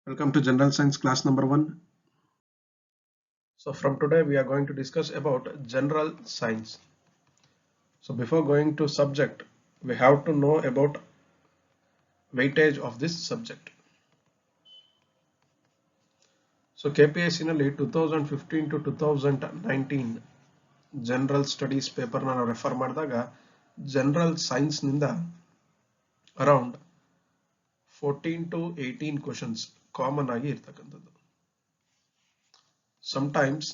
Welcome to General Science class number 1. So from today we are going to discuss about general science. So before going to subject, we have to know about weightage of this subject. So KPSC ನಲ್ಲಿ 2015 to 2019 general studies paper ನಾವು refer ಮಾಡಿದಾಗ general science ನಿಂದ around 14 to 18 questions common ಆಗಿ ಇರ್ತಕ್ಕಂಥದ್ದು. Sometimes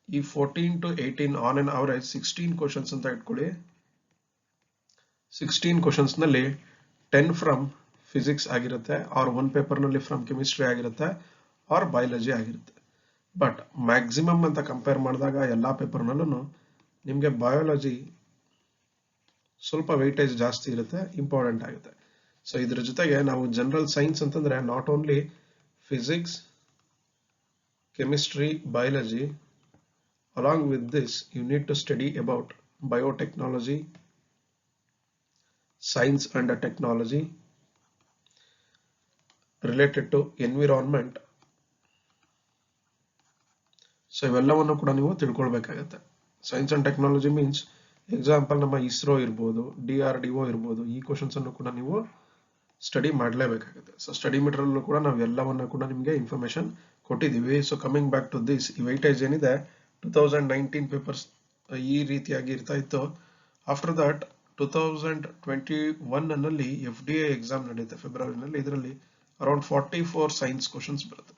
ಈ 14 to 18 on an average 16 questions ಅಂತ ಇಟ್ಕೊಳ್ಳಿ. 16 questions ನಲ್ಲಿ 10 ಫ್ರಮ್ ಫಿಸಿಕ್ಸ್ ಆಗಿರುತ್ತೆ, ಆರ್ ಒಂದು ಪೇಪರ್ ನಲ್ಲಿ ಫ್ರಮ್ ಕೆಮಿಸ್ಟ್ರಿ ಆಗಿರುತ್ತೆ, ಆರ್ ಬಯಾಲಜಿ ಆಗಿರುತ್ತೆ. ಬಟ್ ಮ್ಯಾಕ್ಸಿಮಮ್ ಅಂತ ಕಂಪೇರ್ ಮಾಡಿದಾಗ ಎಲ್ಲಾ ಪೇಪರ್ ನಲ್ಲೂ ನಿಮಗೆ ಬಯಾಲಜಿ ಸ್ವಲ್ಪ ವೆಯ್ಟೇಜ್ ಜಾಸ್ತಿ ಇರುತ್ತೆ, ಇಂಪಾರ್ಟೆಂಟ್ ಆಗುತ್ತೆ. ಸೊ ಇದ್ರ ಜೊತೆಗೆ ನಾವು ಜನರಲ್ ಸೈನ್ಸ್ ಅಂತಂದ್ರೆ not only physics, chemistry, biology, along with this you need to study about biotechnology, science and technology related to environment. So ಇವೆಲ್ಲವನ್ನು ಕೂಡ ನೀವು ತಿಳ್ಕೊಳ್ಬೇಕಾಗುತ್ತೆ. Science and technology means example ನಮ್ಮ ಇಸ್ರೋ ಇರ್ಬೋದು, DRDO ಇರ್ಬೋದು, ಈ ಕ್ವಶನ್ಸ್ ಅನ್ನು ಕೂಡ ನೀವು ಸ್ಟಡಿ ಮಾಡಲೇಬೇಕಾಗುತ್ತೆ. ಸೊ ಸ್ಟಡಿ ಮೆಟೀರಿಯಲ್ ಕೂಡ ನಾವು ಎಲ್ಲವನ್ನ ಕೂಡ ನಿಮಗೆ ಇನ್ಫಾರ್ಮೇಶನ್ ಕೊಟ್ಟಿದ್ದೀವಿ. So coming back to this, ಈ ವೈಟೇಜ್ ಏನಿದೆ 2019 ಪೇಪರ್ಸ್ ಈ ರೀತಿಯಾಗಿ ಇರ್ತಾ ಇತ್ತು. ಆಫ್ಟರ್ ದಟ್ 2021 ನಲ್ಲಿ FDA ಎಕ್ಸಾಮ್ ನಡೆಯುತ್ತೆ ಫೆಬ್ರವರಿನಲ್ಲಿ. ಇದರಲ್ಲಿ ಅರೌಂಡ್ 44 ಸೈನ್ಸ್ ಕ್ವಶನ್ಸ್ ಬರುತ್ತೆ.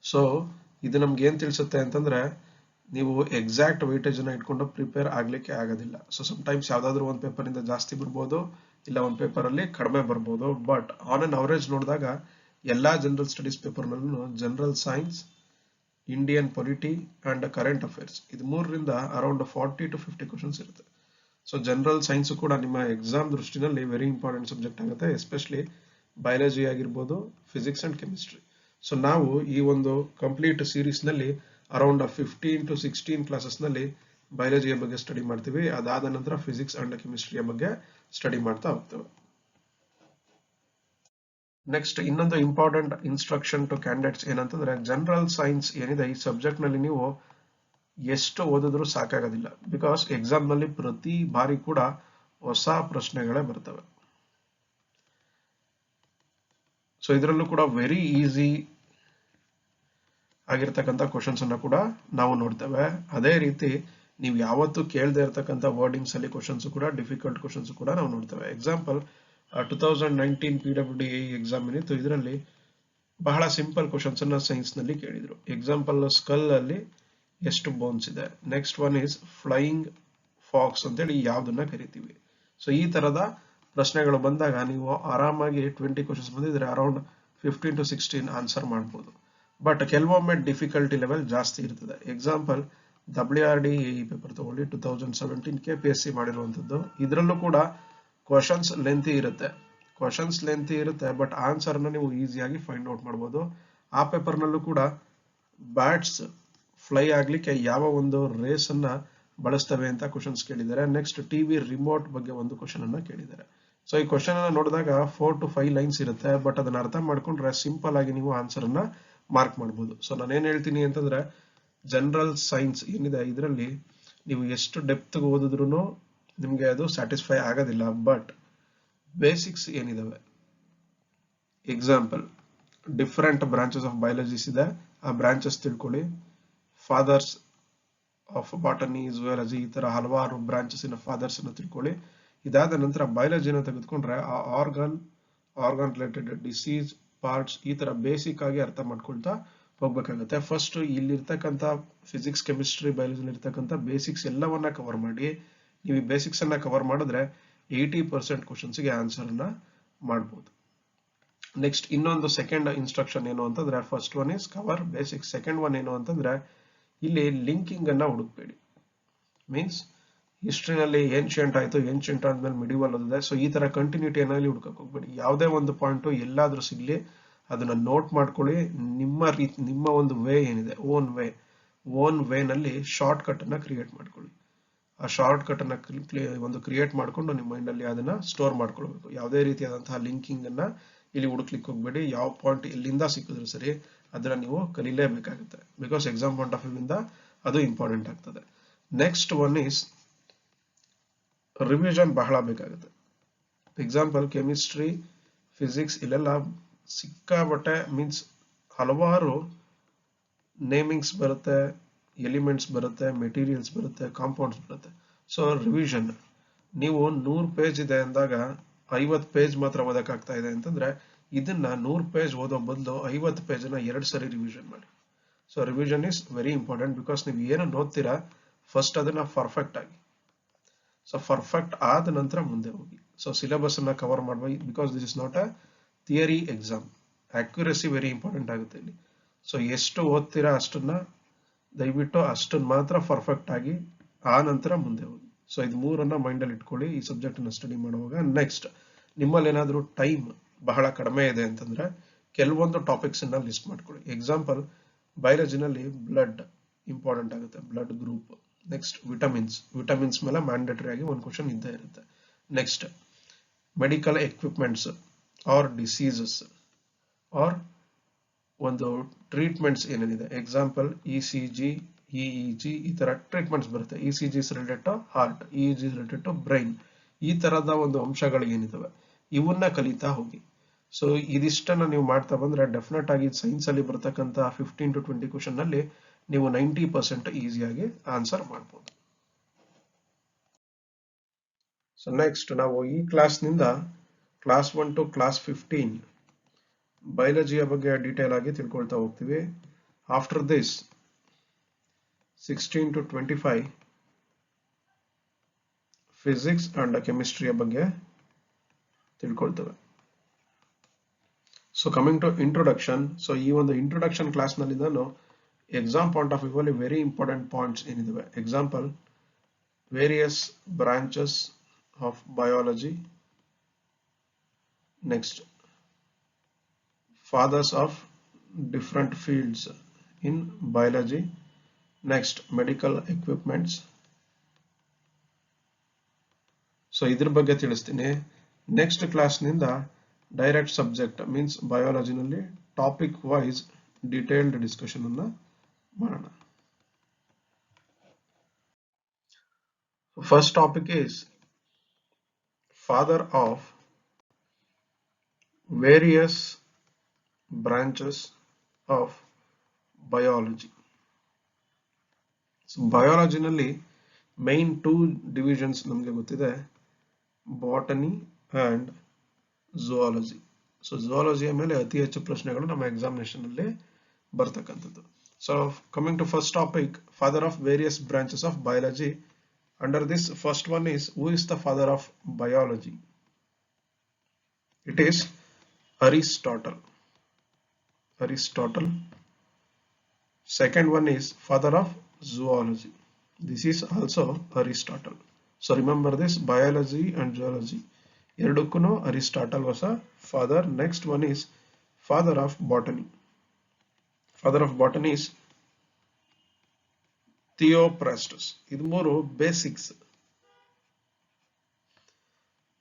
ಸೊ ಇದು ನಮ್ಗೆ ಏನ್ ತಿಳಿಸುತ್ತೆ ಅಂತಂದ್ರೆ ನೀವು ಎಕ್ಸಾಕ್ಟ್ ವೈಟೇಜ್ ಅನ್ನ ಇಟ್ಕೊಂಡು ಪ್ರಿಪೇರ್ ಆಗ್ಲಿಕ್ಕೆ ಆಗೋದಿಲ್ಲ. ಸೊ ಸಮ್ಟೈಮ್ಸ್ ಯಾವ್ದಾದ್ರು ಒಂದು ಪೇಪರ್ ಇಂದ ಜಾಸ್ತಿ ಬರ್ಬೋದು, ಇಲ್ಲ ಒಂದು ಪೇಪರ್ ಅಲ್ಲಿ ಕಡಿಮೆ ಬರ್ಬೋದು. ಬಟ್ ಆನ್ ಅನ್ ಅವರೇಜ್ ನೋಡಿದಾಗ ಎಲ್ಲಾ ಜನರಲ್ ಸ್ಟಡೀಸ್ ಪೇಪರ್ ನಲ್ಲೂ general science, Indian polity and current affairs ಇದು ಮೂರರಿಂದ ಅರೌಂಡ್ 40 to 50 ಕ್ವಶನ್ಸ್ ಇರುತ್ತೆ. ಸೊ ಜನರಲ್ ಸೈನ್ಸ್ ಕೂಡ ನಿಮ್ಮ ಎಕ್ಸಾಮ್ ದೃಷ್ಟಿನಲ್ಲಿ ವೆರಿ ಇಂಪಾರ್ಟೆಂಟ್ ಸಬ್ಜೆಕ್ಟ್ ಆಗುತ್ತೆ, ಎಸ್ಪೆಷಲಿ ಬಯಾಲಜಿ ಆಗಿರ್ಬೋದು, ಫಿಸಿಕ್ಸ್ ಅಂಡ್ ಕೆಮಿಸ್ಟ್ರಿ. ಸೊ ನಾವು ಈ ಒಂದು ಕಂಪ್ಲೀಟ್ ಸೀರೀಸ್ ನಲ್ಲಿ ಅರೌಂಡ್ 15 to 16 ಕ್ಲಾಸಸ್ ನಲ್ಲಿ ಬಯಾಲಜಿಯ ಬಗ್ಗೆ ಸ್ಟಡಿ ಮಾಡ್ತೀವಿ. ಅದಾದ ನಂತರ ಫಿಸಿಕ್ಸ್ ಅಂಡ್ ಕೆಮಿಸ್ಟ್ರಿಯ ಬಗ್ಗೆ ಸ್ಟಡಿ ಮಾಡ್ತಾ ಹೋಗ್ತೇವೆ. ನೆಕ್ಸ್ಟ್ ಇನ್ನೊಂದು ಇಂಪಾರ್ಟೆಂಟ್ ಇನ್ಸ್ಟ್ರಕ್ಷನ್ ಟು ಕ್ಯಾಂಡಿಡೇಟ್ಸ್ ಏನಂತಂದ್ರೆ ಜನರಲ್ ಸೈನ್ಸ್ ಏನಿದೆ ಈ ಸಬ್ಜೆಕ್ಟ್ ನಲ್ಲಿ ನೀವು ಎಷ್ಟು ಓದಿದ್ರು ಸಾಕಾಗೋದಿಲ್ಲ. ಬಿಕಾಸ್ ಎಕ್ಸಾಮ್ ನಲ್ಲಿ ಪ್ರತಿ ಬಾರಿ ಕೂಡ ಹೊಸ ಪ್ರಶ್ನೆಗಳೇ ಬರ್ತವೆ. ಸೊ ಇದರಲ್ಲೂ ಕೂಡ ವೆರಿ ಈಸಿ ಆಗಿರ್ತಕ್ಕಂಥ ಕ್ವಶನ್ಸ್ ಅನ್ನ ಕೂಡ ನಾವು ನೋಡ್ತೇವೆ. ಅದೇ ರೀತಿ ನೀವು ಯಾವತ್ತು ಕೇಳದೆ ಇರತಕ್ಕಂಥ ವರ್ಡಿಂಗ್ಸ್ ಅಲ್ಲಿ ಕ್ವಶನ್ಸ್ ಕೂಡ ಡಿಫಿಕಲ್ಟ್ ಕ್ವಶನ್ಸ್ ಕೂಡ ನಾವು ನೋಡ್ತೇವೆ. ಎಕ್ಸಾಂಪಲ್ 2019 PWD ಎಕ್ಸಾಮ್ ಏನಿತ್ತು, ಇದರಲ್ಲಿ ಬಹಳ ಸಿಂಪಲ್ ಕ್ವಶನ್ಸ್ ಅನ್ನ ಸೈನ್ಸ್ ನಲ್ಲಿ ಕೇಳಿದ್ರು. ಎಕ್ಸಾಂಪಲ್ ಸ್ಕಲ್ ಅಲ್ಲಿ ಎಷ್ಟು ಬೋನ್ಸ್ ಇದೆ, next one is flying fox ಅಂತೇಳಿ ಯಾವ್ದನ್ನ ಕರಿತೀವಿ. ಸೊ ಈ ತರದ ಪ್ರಶ್ನೆಗಳು ಬಂದಾಗ ನೀವು ಆರಾಮಾಗಿ 20 ಕ್ವಶನ್ಸ್ ಬಂದಿದ್ರೆ ಅರೌಂಡ್ 15 to 16 ಆನ್ಸರ್ ಮಾಡ್ಬೋದು. ಬಟ್ ಕೆಲವೊಮ್ಮೆ ಡಿಫಿಕಲ್ಟಿ ಲೆವೆಲ್ ಜಾಸ್ತಿ ಇರ್ತದೆ. ಎಕ್ಸಾಂಪಲ್ WRD ಪೇಪರ್ ತಗೊಳ್ಳಿ, 2017 KPSC ಮಾಡಿರುವಂತದ್ದು. ಇದರಲ್ಲೂ ಕೂಡ ಕ್ವಶನ್ಸ್ ಲೆಂತಿ ಇರುತ್ತೆ, ಬಟ್ ಆನ್ಸರ್ ಅನ್ನ ನೀವು ಈಸಿಯಾಗಿ ಫೈಂಡ್ ಔಟ್ ಮಾಡಬಹುದು. ಆ ಪೇಪರ್ ನಲ್ಲೂ ಕೂಡ ಬ್ಯಾಟ್ಸ್ ಫ್ಲೈ ಆಗ್ಲಿಕ್ಕೆ ಯಾವ ಒಂದು ರೇಸ್ ಅನ್ನ ಬಳಸ್ತವೆ ಅಂತ ಕ್ವಶನ್ಸ್ ಕೇಳಿದ್ದಾರೆ. ನೆಕ್ಸ್ಟ್ ಟಿವಿ ರಿಮೋಟ್ ಬಗ್ಗೆ ಒಂದು ಕ್ವಶನ್ ಅನ್ನ ಕೇಳಿದ್ದಾರೆ. ಸೊ ಈ ಕ್ವಶನ್ ಅನ್ನ ನೋಡಿದಾಗ 4 to 5 ಲೈನ್ಸ್ ಇರುತ್ತೆ, ಬಟ್ ಅದನ್ನ ಅರ್ಥ ಮಾಡ್ಕೊಂಡ್ರೆ ಸಿಂಪಲ್ ಆಗಿ ನೀವು ಆನ್ಸರ್ ಅನ್ನ ಮಾರ್ಕ್ ಮಾಡಬಹುದು. ಸೊ ನಾನೇನ್ ಹೇಳ್ತೀನಿ ಅಂತಂದ್ರೆ ಜನರಲ್ ಸೈನ್ಸ್ ಏನಿದೆ ಇದರಲ್ಲಿ ನೀವು ಎಷ್ಟು ಡೆಪ್ತ್ ಓದಿದ್ರು ನಿಮ್ಗೆ ಅದು ಸ್ಯಾಟಿಸ್ಫೈ ಆಗೋದಿಲ್ಲ. ಬಟ್ ಬೇಸಿಕ್ಸ್ ಏನಿದಾವೆ, example different branches of biologies ಇದೆ, ಆ ಬ್ರಾಂಚಸ್ ತಿಳ್ಕೊಳ್ಳಿ. ಫಾದರ್ಸ್ ಆಫ್ ಬಾಟನಿ, ಝುಯಾಲಜಿ, ಈ ತರ ಹಲವಾರು ಬ್ರಾಂಚಸ್ ಇನ ಫಾದರ್ಸ್ ಅನ್ನು ತಿಳ್ಕೊಳ್ಳಿ. ಇದಾದ ನಂತರ ಬಯಾಲಜಿನ ತೆಗೆದುಕೊಂಡ್ರೆ ಆ ಆರ್ಗನ್ ರಿಲೇಟೆಡ್ ಡಿಸೀಸ್, ಪಾರ್ಟ್ಸ್, ಈ ತರ ಬೇಸಿಕ್ ಆಗಿ ಅರ್ಥ ಮಾಡ್ಕೊಳ್ತಾ ಹೋಗ್ಬೇಕಾಗುತ್ತೆ. ಫಸ್ಟ್ ಇಲ್ಲಿರ್ತಕ್ಕಂಥ ಫಿಸಿಕ್ಸ್, ಕೆಮಿಸ್ಟ್ರಿ, ಬಯಾಲಜಿ ಇರ್ತಕ್ಕಂಥ ಬೇಸಿಕ್ಸ್ ಎಲ್ಲವನ್ನ ಕವರ್ ಮಾಡಿ. ನೀವು ಈ ಬೇಸಿಕ್ಸ್ ಅನ್ನ ಕವರ್ ಮಾಡಿದ್ರೆ 80% ಕ್ವಶನ್ಸ್ಗೆ ಆನ್ಸರ್ ಅನ್ನ ಮಾಡಬಹುದು. ನೆಕ್ಸ್ಟ್ ಇನ್ನೊಂದು ಸೆಕೆಂಡ್ ಇನ್ಸ್ಟ್ರಕ್ಷನ್ ಏನು ಅಂತಂದ್ರೆ, first one is cover basics, second one ಏನು ಅಂತಂದ್ರೆ ಇಲ್ಲಿ ಲಿಂಕಿಂಗ್ ಅನ್ನ ಹುಡುಕ್ಬೇಡಿ. ಮೀನ್ಸ್ ಹಿಸ್ಟ್ರಿನಲ್ಲಿ ಏನ್ಷಿಯಂಟ್ ಆಯ್ತು, ಏನ್ಷಿಯಂಟ್ ಆದ್ಮೇಲೆ ಮಿಡಿವಲ್ ಓದಿದೆ, ಸೊ ಈ ತರ ಕಂಟಿನ್ಯೂಟಿಯಲ್ಲಿ ಹುಡುಕಕ್ ಹೋಗ್ಬೇಡಿ. ಯಾವುದೇ ಒಂದು ಪಾಯಿಂಟ್ ಎಲ್ಲಾದ್ರೂ ಸಿಗ್ಲಿ ಅದನ್ನ ನೋಟ್ ಮಾಡ್ಕೊಳ್ಳಿ. ನಿಮ್ಮ ಒಂದು ವೇ ಏನಿದೆ, ಓನ್ ವೇ ನಲ್ಲಿ ಶಾರ್ಟ್ ಕಟ್ ಅನ್ನ ಕ್ರಿಯೇಟ್ ಮಾಡ್ಕೊಳ್ಳಿ. ಆ ಶಾರ್ಟ್ ಕಟ್ ಅನ್ನ ಕ್ರಿಯೇಟ್ ಮಾಡ್ಕೊಂಡು ನಿಮ್ಮ ಮೈಂಡ್ ಅಲ್ಲಿ ಅದನ್ನ ಸ್ಟೋರ್ ಮಾಡ್ಕೊಳ್ಬೇಕು. ಯಾವುದೇ ರೀತಿಯಾದಂತಹ ಲಿಂಕಿಂಗ್ ಅನ್ನ ಇಲ್ಲಿ ಹುಡುಕ್ಲಿಕ್ಕೆ ಹೋಗ್ಬೇಡಿ, ಯಾವ ಪಾಯಿಂಟ್ ಎಲ್ಲಿಂದ ಸಿಕ್ಕಿದ್ರು ಸರಿ ಅದನ್ನ ನೀವು ಕಲೀಲೇಬೇಕಾಗುತ್ತೆ, because exam point of view ಇಂದ ಅದು ಇಂಪಾರ್ಟೆಂಟ್ ಆಗ್ತದೆ. ನೆಕ್ಸ್ಟ್ ಒನ್ ಈಸ್ ರಿವಿಷನ್ ಬಹಳ ಬೇಕಾಗುತ್ತೆ. ಎಕ್ಸಾಂಪಲ್ ಕೆಮಿಸ್ಟ್ರಿ, ಫಿಸಿಕ್ಸ್ ಇಲ್ಲೆಲ್ಲ ಸಿಕ್ಕಾಬಟ್ಟೆ ಮೀನ್ಸ್ ಹಲವಾರು ನೇಮಿಂಗ್ಸ್ ಬರುತ್ತೆ, ಎಲಿಮೆಂಟ್ಸ್ ಬರುತ್ತೆ, ಮೆಟೀರಿಯಲ್ಸ್ ಬರುತ್ತೆ, ಕಾಂಪೌಂಡ್ಸ್ ಬರುತ್ತೆ. ಸೊ ರಿವಿಷನ್ ನೀವು 100 ಪೇಜ್ ಇದೆ ಅಂದಾಗ 50 ಪೇಜ್ ಮಾತ್ರ ಓದಕ್ಕಾಗ್ತಾ ಇದೆ ಅಂತಂದ್ರೆ ಇದನ್ನ 100 ಪೇಜ್ ಓದೋ ಬದಲು 50 ಪೇಜನ್ನ 2 ಸರಿ ರಿವಿಷನ್ ಮಾಡಿ. So revision is very important, because ನೀವು ಏನು ಓದ್ತೀರಾ ಫಸ್ಟ್ ಅದನ್ನ ಪರ್ಫೆಕ್ಟ್ ಆಗಿ, ಸೊ ಪರ್ಫೆಕ್ಟ್ ಆದ ನಂತರ ಮುಂದೆ ಹೋಗಿ. ಸೊ ಸಿಲೆಬಸ್ ಅನ್ನ ಕವರ್ ಮಾಡಬೇಕು, because this is not a theory exam. Accuracy very important ಆಗುತ್ತೆ ಇಲ್ಲಿ. ಸೊ ಎಷ್ಟು ಓದ್ತೀರಾ ಅಷ್ಟನ್ನ ದಯವಿಟ್ಟು ಅಷ್ಟನ್ನ ಮಾತ್ರ ಪರ್ಫೆಕ್ಟ್ ಆಗಿ ಆ ನಂತರ ಮುಂದೆ ಹೋಗಿ. ಸೊ ಇದು ಮೂರನ್ನ ಮೈಂಡ್ ಅಲ್ಲಿ ಇಟ್ಕೊಳ್ಳಿ ಈ ಸಬ್ಜೆಕ್ಟ್ ಅನ್ನ ಸ್ಟಡಿ ಮಾಡುವಾಗ. ನೆಕ್ಸ್ಟ್ ನಿಮ್ಮಲ್ಲಿ ಏನಾದರೂ ಟೈಮ್ ಬಹಳ ಕಡಿಮೆ ಇದೆ ಅಂತಂದ್ರೆ ಕೆಲವೊಂದು ಟಾಪಿಕ್ಸ್ ಅನ್ನ ಲಿಸ್ಟ್ ಮಾಡ್ಕೊಳ್ಳಿ. ಎಕ್ಸಾಂಪಲ್ ಬಯಾಲಜಿನಲ್ಲಿ ಬ್ಲಡ್ ಇಂಪಾರ್ಟೆಂಟ್ ಆಗುತ್ತೆ, ಬ್ಲಡ್ ಗ್ರೂಪ್. ನೆಕ್ಸ್ಟ್ ವಿಟಮಿನ್ಸ್ ಮೇಲೆ ಮ್ಯಾಂಡೇಟರಿ ಆಗಿ ಒಂದು ಕ್ವಶನ್ ಇದ್ದೇ ಇರುತ್ತೆ. Next medical equipments or diseases or ಒಂದು ಟ್ರೀಟ್ಮೆಂಟ್ಸ್ ಏನೇನಿದೆ, ಎಕ್ಸಾಂಪಲ್ ECG, EEG ಈ ತರ ಟ್ರೀಟ್ಮೆಂಟ್ಸ್ ಬರುತ್ತೆ. ECG is related to heart, EEG is related to brain. ಈ ತರದ ಒಂದು ಅಂಶಗಳು ಏನಿದಾವೆ ಇವನ್ನ ಕಲಿತಾ ಹೋಗಿ. ಸೊ ಇದಿಷ್ಟನ್ನ ನೀವು ಮಾಡ್ತಾ ಬಂದ್ರೆ ಡೆಫಿನೆಟ್ ಆಗಿ ಸೈನ್ಸ್ ಅಲ್ಲಿ ಬರ್ತಕ್ಕಂತ 15 to 20 ಕ್ವಶನ್ ನಲ್ಲಿ ನೀವು 90% ಈಸಿಯಾಗಿ ಆನ್ಸರ್ ಮಾಡಬಹುದು. ಸೊ ನೆಕ್ಸ್ಟ್ ನಾವು ಈ ಕ್ಲಾಸ್ ನಿಂದ ಕ್ಲಾಸ್ 1 to ಕ್ಲಾಸ್ 15 ಬಯಾಲಜಿಯ ಬಗ್ಗೆ ಡೀಟೇಲ್ ಆಗಿ ತಿಳ್ಕೊಳ್ತಾ ಹೋಗ್ತೀವಿ. After this 16 to 25 physics and ಕೆಮಿಸ್ಟ್ರಿಯ ಬಗ್ಗೆ ತಿಳ್ಕೊಳ್ತೇವೆ. So coming to introduction. So ಈ ಒಂದು ಇಂಟ್ರೊಡಕ್ಷನ್ ಕ್ಲಾಸ್ ನಲ್ಲಿ ನಾನು ಎಕ್ಸಾಮ್ ಪಾಯಿಂಟ್ ಆಫ್ ವ್ಯೂ ಅಲ್ಲಿ ವೆರಿ ಇಂಪಾರ್ಟೆಂಟ್ ಪಾಯಿಂಟ್ಸ್ ಏನಿದಾವೆ, example various branches of biology, next fathers of different fields in biology, next medical equipments. So ಇದ್ರ ಬಗ್ಗೆ ತಿಳಿಸ್ತೀನಿ. ನೆಕ್ಸ್ಟ್ ಕ್ಲಾಸ್ ನಿಂದ ಡೈರೆಕ್ಟ್ ಸಬ್ಜೆಕ್ಟ್ ಮೀನ್ಸ್ ಬಯಾಲಜಿ ನಲ್ಲಿ topic wise detailed discussion ಅನ್ನ ಮಾಡೋಣ. First topic is father of various branches of biology. So biology ನಲ್ಲಿ main 2 divisions ನಮಗೆ ಗೊತ್ತಿದೆ, botany and zoology. So zoology ಮೇಲೆ ಅತಿ ಹೆಚ್ಚು ಪ್ರಶ್ನೆಗಳು ನಮ್ಮ ಎಕ್ಸಾಮಿನೇಷನ್ ಅಲ್ಲಿ ಬರ್ತಕ್ಕಂಥದ್ದು. So coming to first topic, father of various branches of biology. Under this first one is who is the father of biology? It is Aristotle. Second one is father of zoology. This is also Aristotle. So remember this, biology and zoology ಎರಡಕ್ಕೂ Aristotle was a father. Next one is father of botany. Father of botany is Theophrastus. ಇದು ಮೂರು basics.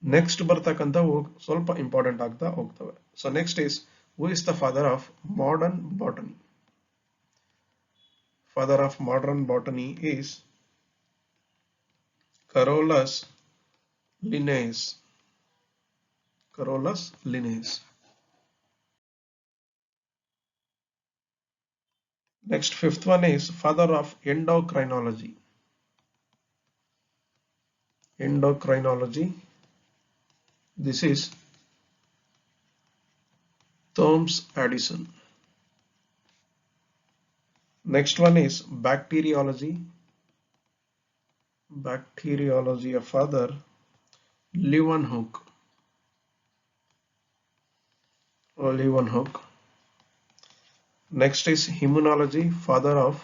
Next ಬರ್ತಕ್ಕಂಥವು ಸ್ವಲ್ಪ important ಆಗ್ತಾ ಹೋಗ್ತವೆ. So next is who is the father of modern botany? Father of modern botany is Carolus Linnaeus. Next, fifth one is father of endocrinology. This is Thomas Addison. Next one is bacteriology. A father Leeuwenhoek. Next is immunology. Father of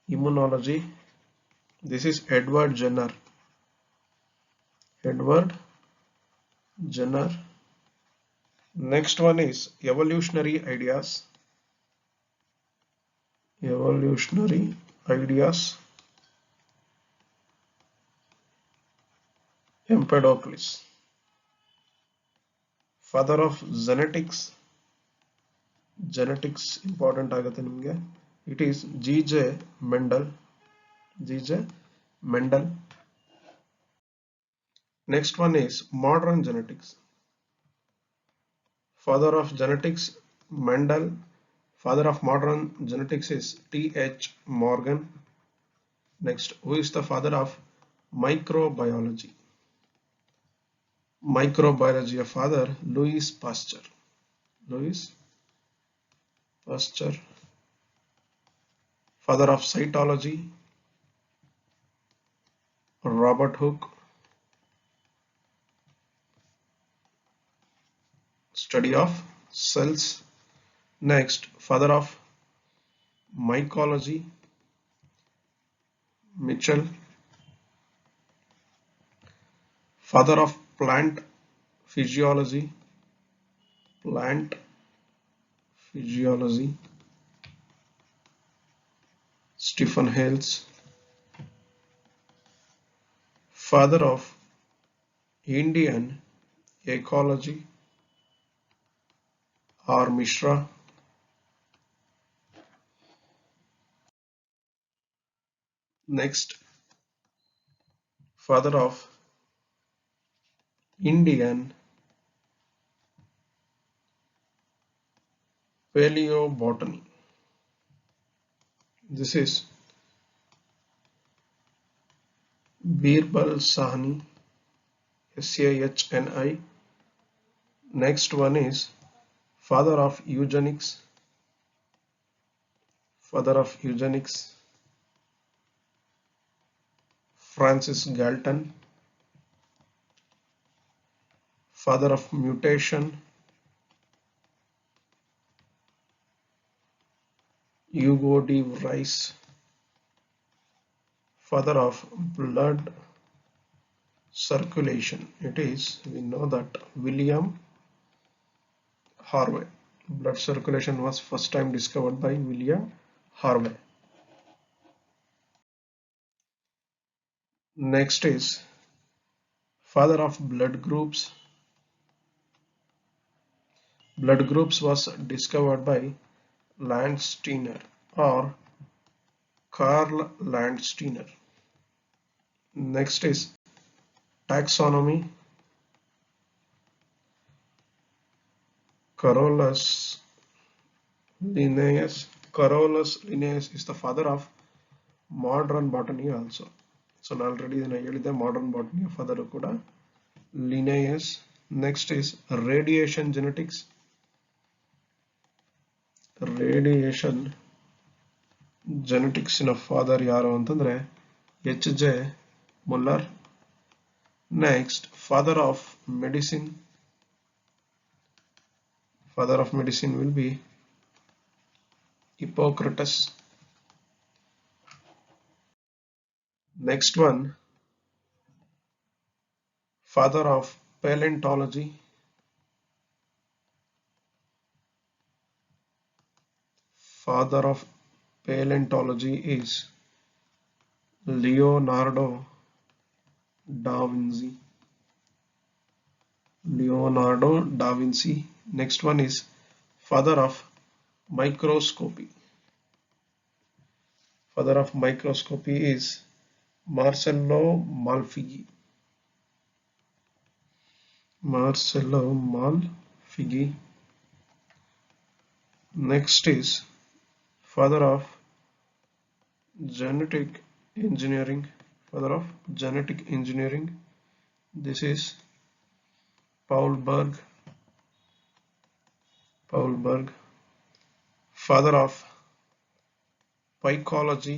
immunology. This is Edward Jenner. Next one is evolutionary ideas. Empedocles. Father of genetics. Genetics important ಆಗುತ್ತೆ ನಿಮಗೆ. It is G.J. Mendel. G.J. Mendel. Next one is modern genetics. Father of genetics Mendel. Father of modern genetics is T.H. Morgan. Next, who is the father of microbiology? Microbiology of father Louis Pasteur. Louis Pasteur. Father of cytology Robert Hooke. Study of cells. Next, father of mycology Mitchell. Father of plant physiology Stephen Hales. Father of Indian ecology R. Mishra. Next, father of Indian paleobotany. This is Birbal Sahni, Sahni. Next one is father of eugenics. Francis Galton. Father of mutation Hugo de Vries. Father of blood circulation, it is, we know that, William Harvey. Blood circulation was first time discovered by William Harvey. Next is father of blood groups. Blood groups was discovered by Landsteiner or Karl Landsteiner. Next is taxonomy. Carolus Linnaeus. Carolus Linnaeus is the father of modern botany also. So already the modern botany father kuda Linnaeus. Next is radiation genetics. Radiation genetics in a father yaru antandre H.J. Muller. Next, father of medicine. Father of medicine will be Hippocrates. Next one, father of paleontology. Father of paleontology is Leonardo da Vinci. Leonardo da Vinci. Next one is father of microscopy. Father of microscopy is Marcello Malpighi. Marcello Malpighi. Next is father of genetic engineering. Father of genetic engineering. This is Paul Berg. Father of psychology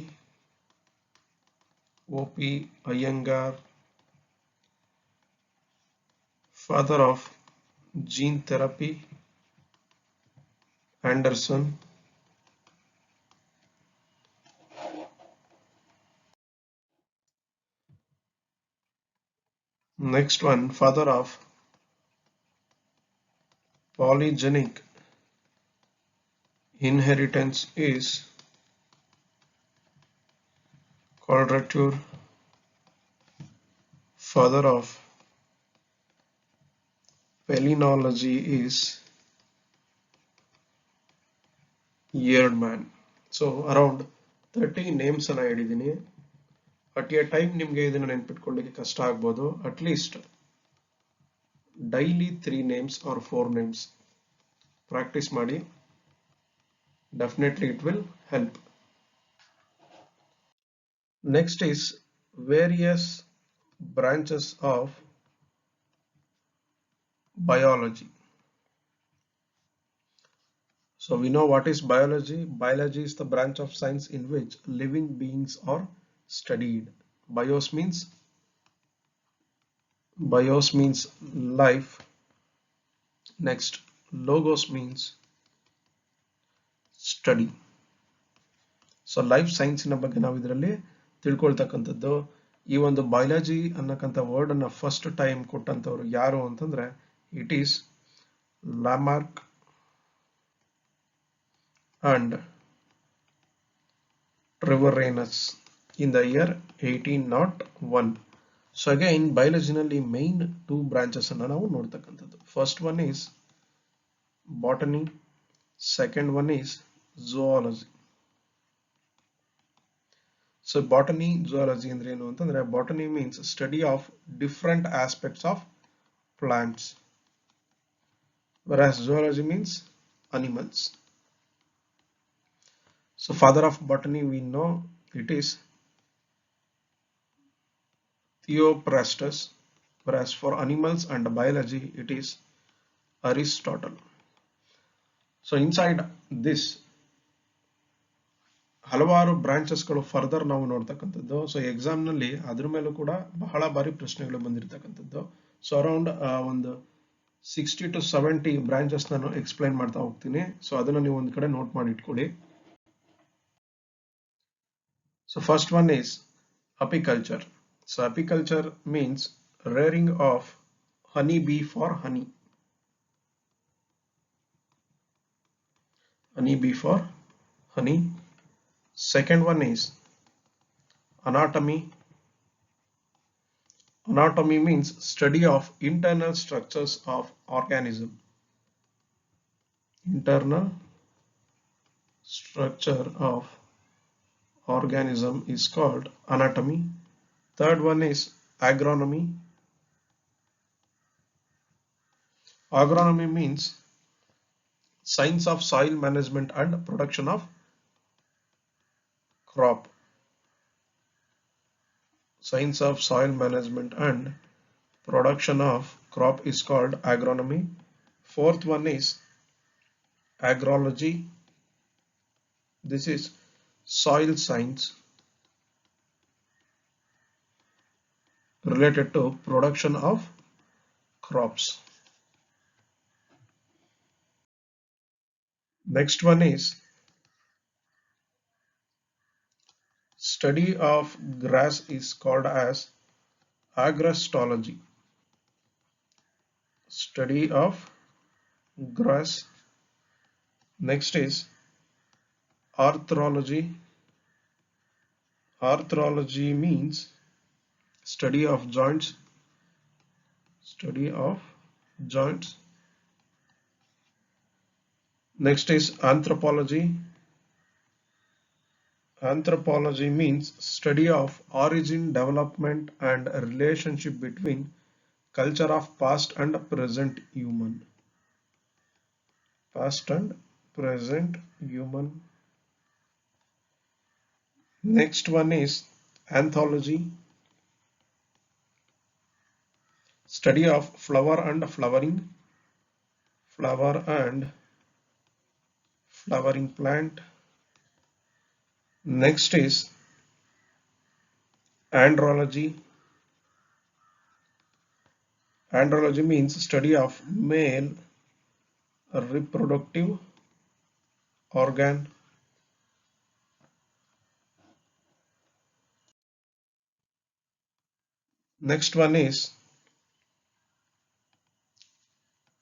O.P. Iyengar. Father of gene therapy Anderson. Next one, father of polygenic inheritance is Quadrature. Father of Pelinology is eared man. So around 30 names ಅನ್ನ ಹೇಳಿದ್ದೀನಿ. At A time ನಿಮಗೆ ಇದನ್ನ ನೆನ್ಪಿಟ್ಕೊಳ್ಳಿಕ್ಕೆ ಕಷ್ಟ ಆಗ್ಬೋದು. At least daily 3 names or 4 names practice ಮಾಡಿ. Definitely it will help. Next is various branches of biology. So we know what is biology. Biology is the branch of science in which living beings are studied. Bios means life. Next, logos means study. So life ಸೈನ್ಸಿನ ಬಗ್ಗೆ ನಾವು ಇದರಲ್ಲಿ ತಿಳ್ಕೊಳ್ತಕ್ಕಂಥದ್ದು. ಈ ಒಂದು biology ಅನ್ನಕ್ಕಂಥ word ಅನ್ನ first time ಕೊಟ್ಟಂತವ್ರು ಯಾರು ಅಂತಂದ್ರೆ it is Lamarck and Treviranus in the year 1801. So again ಬಯಾಲಜಿನಲ್ಲಿ ಮೈನ್ 2 ಬ್ರಾಂಚಸ್ ಅನ್ನ ನಾವು ನೋಡ್ತಕ್ಕಂಥದ್ದು. First one is botany, second one is zoology. So botany, zoology ಅಂದ್ರೆ ಏನು ಅಂತಂದ್ರೆ botany means study of different aspects of plants, whereas zoology means animals. So father of botany we know it is Theophrastus, whereas for animals and biology it is Aristotle. So inside this ಹಲವಾರು ಬ್ರಾಂಚಸ್ಗಳು further ನಾವು ನೋಡ್ತಕ್ಕಂಥದ್ದು. So exam ನಲ್ಲಿ ಅದ್ರ ಮೇಲೂ ಕೂಡ ಬಹಳ ಬಾರಿ ಪ್ರಶ್ನೆಗಳು ಬಂದಿರತಕ್ಕಂಥದ್ದು. ಸೊ ಅರೌಂಡ್ ಒಂದು 60 to 70 ಬ್ರಾಂಚಸ್ ನಾನು ಎಕ್ಸ್ಪ್ಲೈನ್ ಮಾಡ್ತಾ ಹೋಗ್ತೀನಿ. ಸೊ ಅದನ್ನ ನೀವು ಒಂದ್ ಕಡೆ ನೋಟ್ ಮಾಡಿ ಇಟ್ಕೊಳ್ಳಿ. So first one is apiculture. So apiculture means rearing of honey bee for honey. Honey bee for honey. Second one is anatomy. Anatomy means study of internal structures of organism. Internal structure of organism is called anatomy. Third one is agronomy. Agronomy means science of soil management and production of crop. Science of soil management and production of crop is called agronomy. Fourth one is agrology. This is soil science related to production of crops. Next one is study of grass is called as agrostology. Study of grass. Next is arthrology. Arthrology means study of joints. Study of joints. Next is anthropology. Anthropology means study of origin, development and relationship between culture of past and present human. Past and present human. Next one is anthology. Study of flower and flowering. Flower and flowering plant. Next is andrology. Andrology means study of male reproductive organ. Next one is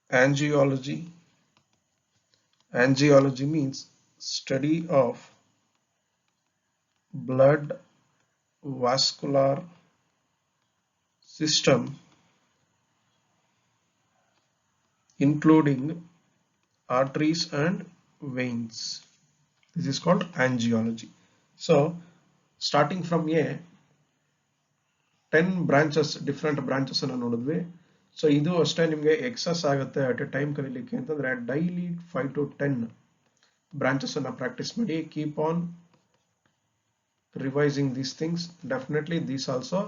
angiology. Angiology means study of blood vascular system including arteries and veins. This is called angiology. So starting from a 10 branches, different branches ಅನ್ನು ನೋಡಿದ್ವಿ. So ಇದು ಅಷ್ಟೇ ನಿಮಗೆ excess ಆಗುತ್ತೆ at A time ಕಲಿಲಿಕ್ಕೆ ಅಂತಂದ್ರೆ daily 5 to 10 branches ಅನ್ನ practice ಮಾಡಿ. Keep on revising these things. Definitely this also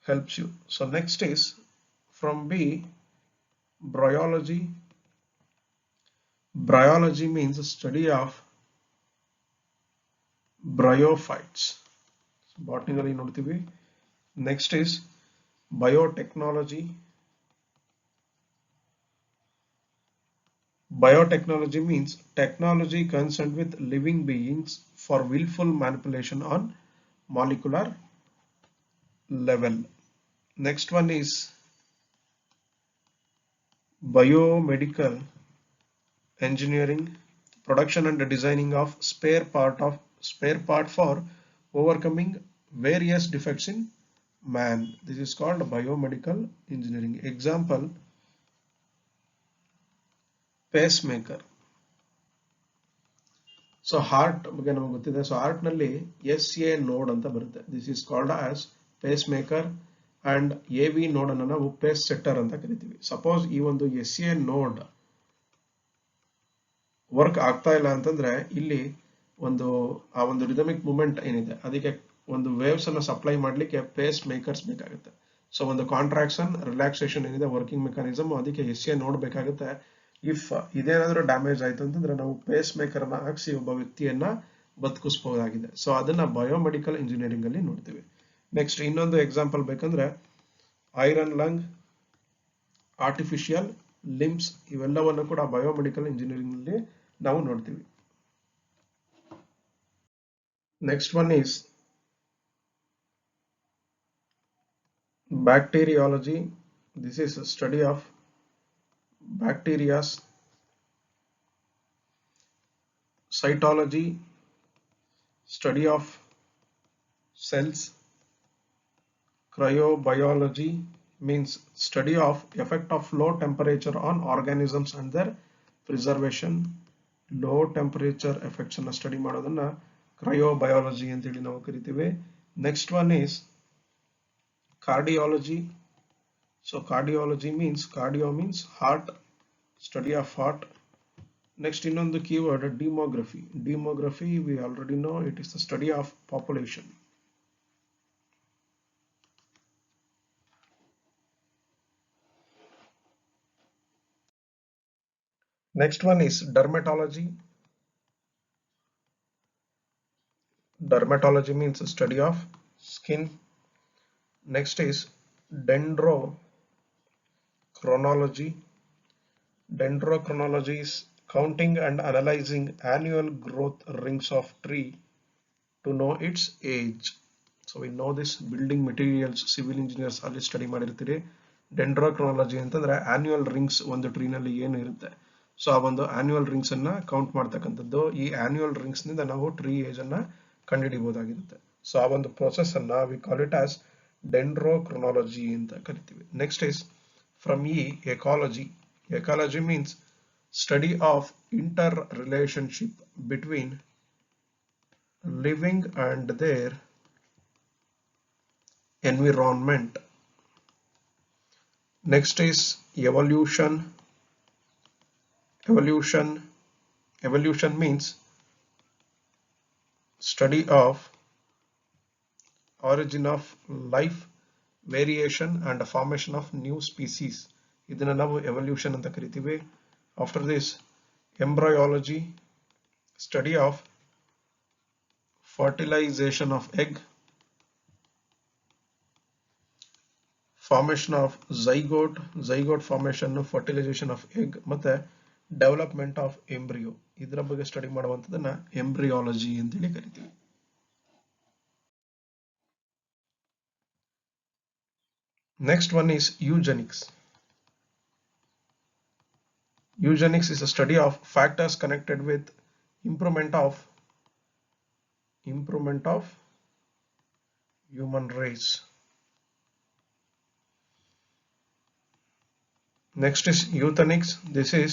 helps you. So next is from B, bryology. Bryology means study of bryophytes. Botany alli nodtivi. Next is biotechnology. Biotechnology means technology concerned with living beings for willful manipulation on molecular level. Next one is biomedical engineering, production and designing of spare part for overcoming various defects in man. This is called biomedical engineering. Example, pacemaker. So heart ಬಗ್ಗೆ ನಮಗೆ ಗೊತ್ತಿದೆ. So heart ನಲ್ಲಿ SA ನೋಡ್ ಅಂತ ಬರುತ್ತೆ. This is called as pacemaker and AV ನೋಡ್ ಅನ್ನು ನಾವು ಪೇಸ್ ಸೆಟ್ಟರ್ ಅಂತ ಕರಿತೀವಿ. ಸಪೋಸ್ ಈ ಒಂದು SA ನೋಡ್ ವರ್ಕ್ ಆಗ್ತಾ ಇಲ್ಲ ಅಂತಂದ್ರೆ ಇಲ್ಲಿ ಒಂದು ರಿದಮಿಕ್ ಮೂವ್ಮೆಂಟ್ ಏನಿದೆ ಅದಕ್ಕೆ ಒಂದು ವೇವ್ಸ್ ಅನ್ನು ಸಪ್ಲೈ ಮಾಡ್ಲಿಕ್ಕೆ ಪೇಸ್ ಮೇಕರ್ಸ್ ಬೇಕಾಗುತ್ತೆ. ಸೊ ಒಂದು ಕಾಂಟ್ರಾಕ್ಷನ್ ರಿಲ್ಯಾಕ್ಸೇಷನ್ ಏನಿದೆ ವರ್ಕಿಂಗ್ ಮೆಕಾನಿಸಮ್ ಅದಕ್ಕೆ SA ನೋಡ್ ಬೇಕಾಗುತ್ತೆ. ಇಫ್ ಇದೇನಾದ್ರೂ ಡ್ಯಾಮೇಜ್ ಆಯ್ತು ಅಂತಂದ್ರೆ ನಾವು ಪೇಸ್ ಮೇಕರ್ ಅನ್ನ ಹಾಕ್ಸಿ ಒಬ್ಬ ವ್ಯಕ್ತಿಯನ್ನ ಬದುಕಿಸಬಹುದಾಗಿದೆ. ಸೊ ಅದನ್ನ ಬಯೋಮೆಡಿಕಲ್ ಇಂಜಿನಿಯರಿಂಗ್ ಅಲ್ಲಿ ನೋಡ್ತೀವಿ. ನೆಕ್ಸ್ಟ್ ಇನ್ನೊಂದು ಎಕ್ಸಾಂಪಲ್ ಬೇಕಂದ್ರೆ ಐರನ್ ಲಂಗ್, ಆರ್ಟಿಫಿಷಿಯಲ್ ಲಿಂಬ್ಸ್, ಇವೆಲ್ಲವನ್ನು ಕೂಡ ಬಯೋಮೆಡಿಕಲ್ ಇಂಜಿನಿಯರಿಂಗ್ ನಲ್ಲಿ ನಾವು ನೋಡ್ತೀವಿ. Next one is bacteriology. This is a study of bacteria. Cytology, study of cells. Cryobiology means study of effect of low temperature on organisms and their preservation. Low temperature effects ಅನ್ನು study ಮಾಡೋದನ್ನ ಕ್ರಯೋಬಯಾಲಜಿ ಅಂತ ಹೇಳಿ ನಾವು ಕರಿತೀವಿ. Next one is cardiology. So cardiology means heart, study of heart. Next ಇನ್ನೊಂದು keyword demography. Demography we already know, it is the study of population. Next one is dermatology. Dermatology means study of skin. Next is dendrochronology. Dendrochronology is counting and analyzing annual growth rings of tree to know its age. So we know this building materials, civil engineers ಅಲ್ಲಿ study ಮಾಡಿರ್ತೀರಿ. ಡೆಂಡ್ರೋಕ್ರೊನಾಲಜಿ ಅಂತಂದ್ರೆ annual rings ಒಂದು tree ನಲ್ಲಿ ಏನು ಇರುತ್ತೆ, so ಆ ಒಂದು annual rings ಅನ್ನ count ಮಾಡ್ತಕ್ಕಂಥದ್ದು. ಈ ಆನ್ಯುವಲ್ ರಿಂಗ್ಸ್ ನಿಂದ ನಾವು ಟ್ರೀ ಏಜ್ ಅನ್ನ ಕಂಡುಹಿಡಿಯಬಹುದಾಗಿರುತ್ತೆ. ಸೊ ಆ ಒಂದು ಪ್ರೋಸೆಸ್ ಅನ್ನ we call it as dendrochronology ಅಂತ ಕರಿತೀವಿ. Next is from ecology. Ecology means study of interrelationship between living and their environment. Next is evolution. Evolution means study of origin of life, variation and formation of new species. ಇದನ್ನ ನಾವು evolution ಅಂತ ಕರಿತೀವಿ. After this, embryology, study of fertilization of egg, formation of zygote formation, fertilization of egg ಮತ್ತೆ development of embryo. ಇದರ ಬಗ್ಗೆ study ಮಾಡುವಂತದನ್ನ embryology ಅಂತ ಹೇಳಿ ಕರಿತೀವಿ. Next one is eugenics. Eugenics is a study of factors connected with improvement of human race. Next is euthenics. This is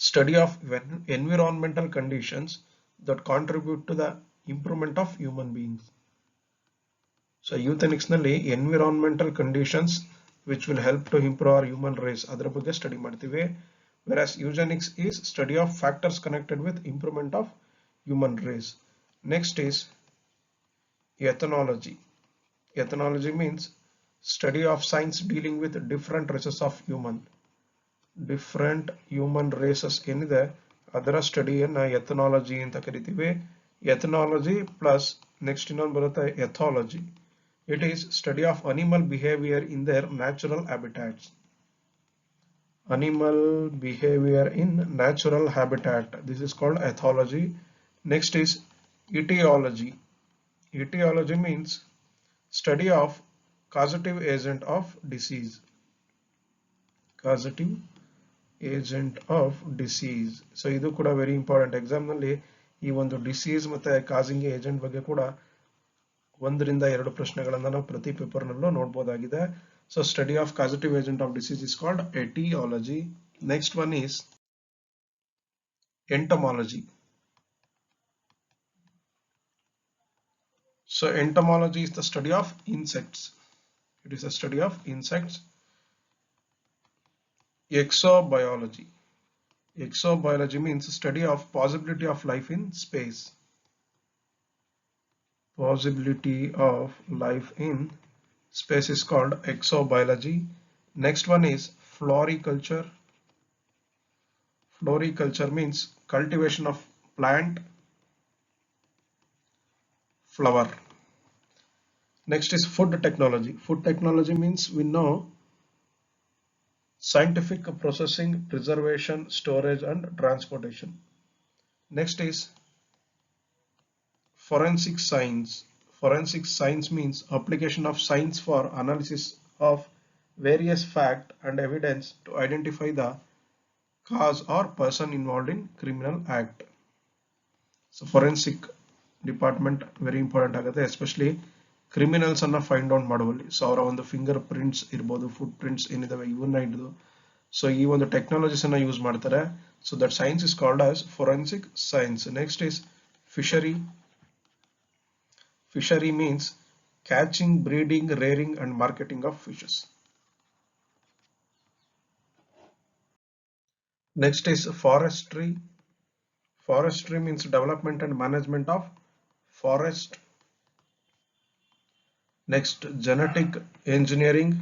study of environmental conditions that contribute to the improvement of human beings. So euthenics nalli environmental conditions which will help to improve our human race adra ಬಗ್ಗೆ study ಮಾಡ್ತೀವಿ, whereas eugenics is study of factors connected with improvement of human race. Next is ethnology. Ethnology means study of science dealing with different races of different human races ಏನಿದೆ ಅದರ ಸ್ಟಡಿಯನ್ನ ಎಥನಾಲಜಿ ಅಂತ ಕರಿತೀವಿ. ಎಥನಾಲಜಿ plus next ಇನ್ನೊಂದು ಬರುತ್ತೆ ಎಥಾಲಜಿ. It is study of animal behavior in their natural habitats. Animal behavior in natural habitat. This is called ethology. Next is etiology. Etiology means study of causative agent of disease. Causative agent of disease. So ಇದು ಕೂಡ very important. Exam ನಲ್ಲಿ ಈ ಒಂದು disease ಮತ್ತೆ causing agent ಬಗ್ಗೆ ಕೂಡ 1-2 ಪ್ರಶ್ನೆಗಳನ್ನ ನಾವು ಪ್ರತಿ ಪೇಪರ್ ನಲ್ಲೂ ನೋಡಬಹುದಾಗಿದೆ. So study of causative agent of disease is called etiology. Next one is entomology. So entomology is the study of insects. It is a study of insects. Exobiology. Exobiology means study of possibility of life in space. Possibility of life in space is called exobiology. Next one is floriculture. Floriculture means cultivation of plant, flower. Next is food technology. Food technology means we know scientific processing, preservation, storage and transportation. Next is forensic science. Forensic science means application of science for analysis of various fact and evidence to identify the cause or person involved in criminal act. So forensic department very important ಆಗುತ್ತೆ, especially criminals ಅನ್ನ find out ಮಾಡುವಲ್ಲಿ. So ಅವರ ಒಂದು finger prints ಇರ್ಬೋದು, foot prints ಏನಿದಾವೆ ಇವನ್ನ ಹಿಡಿದು so ಈ ಒಂದು ಟೆಕ್ನಾಲಜೀಸ್ ಅನ್ನ ಯೂಸ್ ಮಾಡ್ತಾರೆ. So that science is called as forensic science. Next is fishery. Fishery means catching, breeding, rearing and marketing of fishes. Next is forestry. Forestry means development and management of forest. Next, genetic engineering.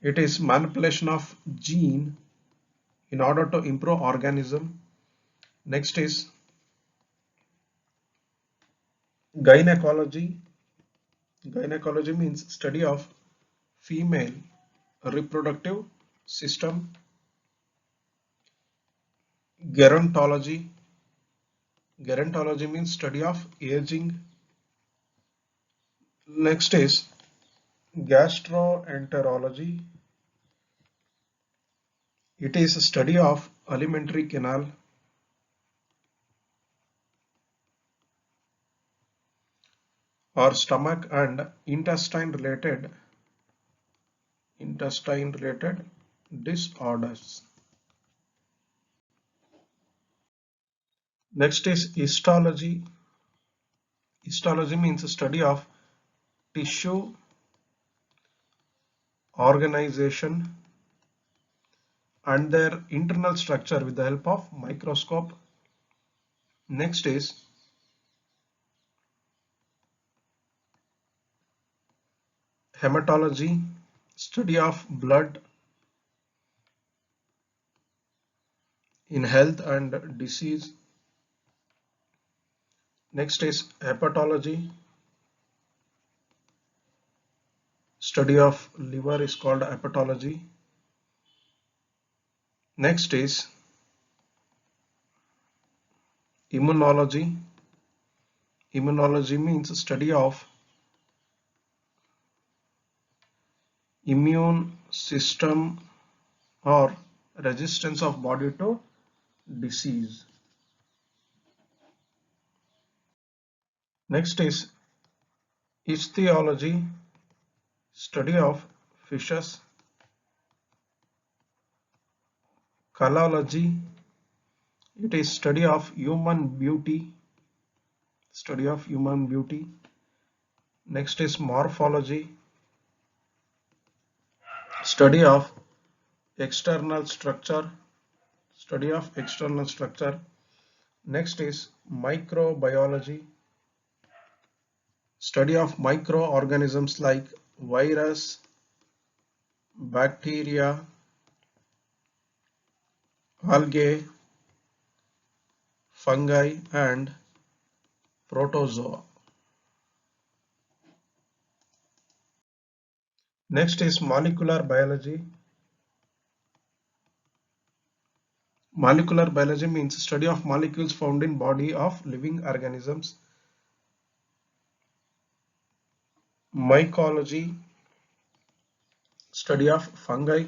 It is manipulation of gene in order to improve organism. Next is gynecology. Gynecology means study of female reproductive system. Gerontology. Gerontology means study of aging. Next is gastroenterology. It is a study of alimentary canal. Or stomach and intestine related disorders. Next is histology. Histology means a study of tissue organization and their internal structure with the help of microscope. Next is hematology, study of blood in health and disease. Next is hepatology, study of liver is called hepatology. Next is immunology. Immunology means study of immune system or resistance of body to disease. Next is ichthyology, study of fishes. Kalology, it is study of human beauty. Study of human beauty. Next is morphology, study of external structure. Study of external structure. Next is microbiology, study of microorganisms like virus, bacteria, algae, fungi, and protozoa. Next is molecular biology. Molecular biology means study of molecules found in body of living organisms. Mycology, study of fungi.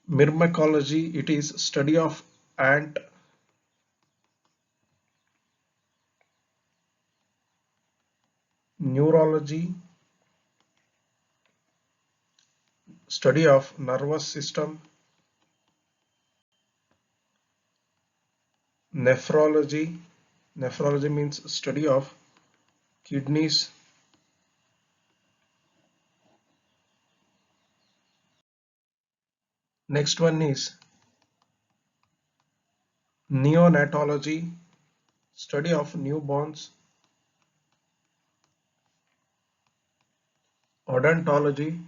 Myrmecology, it is study of ant. Neurology, study of nervous system. Nephrology, nephrology means study of kidneys. Next one is neonatology, study of newborns. Odontology,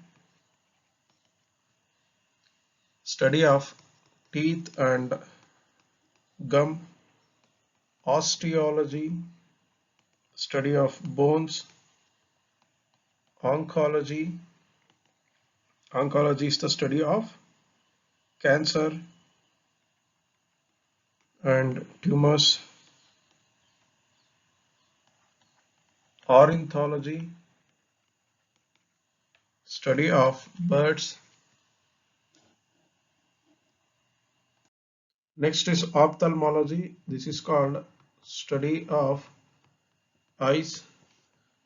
study of teeth and gum. Osteology, study of bones. Oncology, oncology is the study of cancer and tumors. Ornithology, study of birds. Next is ophthalmology. This is called study of eyes.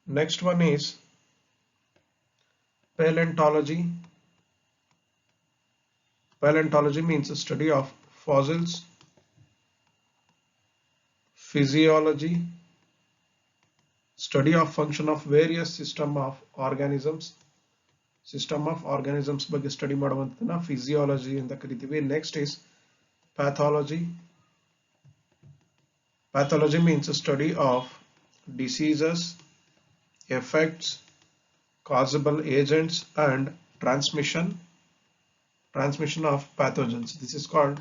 Next one is paleontology. Paleontology means the study of fossils. Physiology, study of function of various system of organisms. System of organisms ಬಗ್ಗೆ study ಮಾಡುವಂತದನ್ನ physiology ಅಂತ ಕರಿತೀವಿ. Next is pathology. Pathology means a study of diseases, effects, causable agents, and transmission of pathogens. This is called